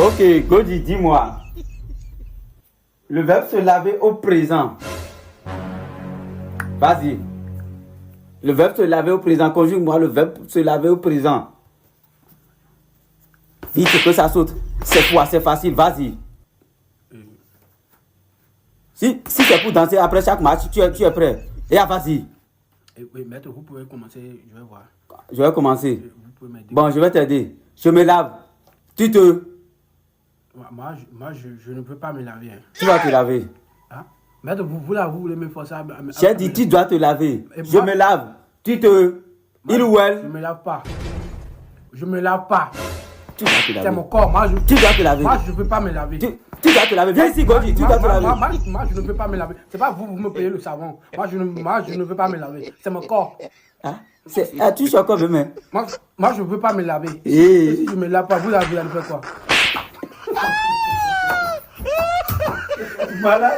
Ok, Godi, dis-moi. Le verbe se laver au présent. Vas-y. Le verbe se laver au présent. Conjugue-moi le verbe se laver au présent. Vite que ça saute. C'est quoi? C'est facile. Vas-y. Si c'est pour danser après chaque match, tu es prêt. Et vas-y. Oui, maître, vous pouvez commencer. Je vais voir. Je vais commencer. Vous pouvez m'aider. Bon, je vais t'aider. Je me lave. Tu te... Moi, je ne peux pas me laver. Tu vas te laver. Hein? Maître, vous voulez me forcer à J'ai dit, tu dois te laver. Et Je moi- me lave. Tu te... Il ou Je elle? me lave pas. Je me lave pas. Tu dois te C'est laver. mon corps. Tu dois te laver. Moi, je ne peux pas me laver. Tu dois te laver. Viens ici, Godi. Tu dois te laver. Moi, je ne peux pas me laver. C'est pas vous me payez le savon. Moi, je ne veux pas me laver. C'est mon corps. Hein? Tu es encore même. Moi, je ne veux pas me laver. Eh. Si je me lave pas, vous allez faire quoi? Voilà.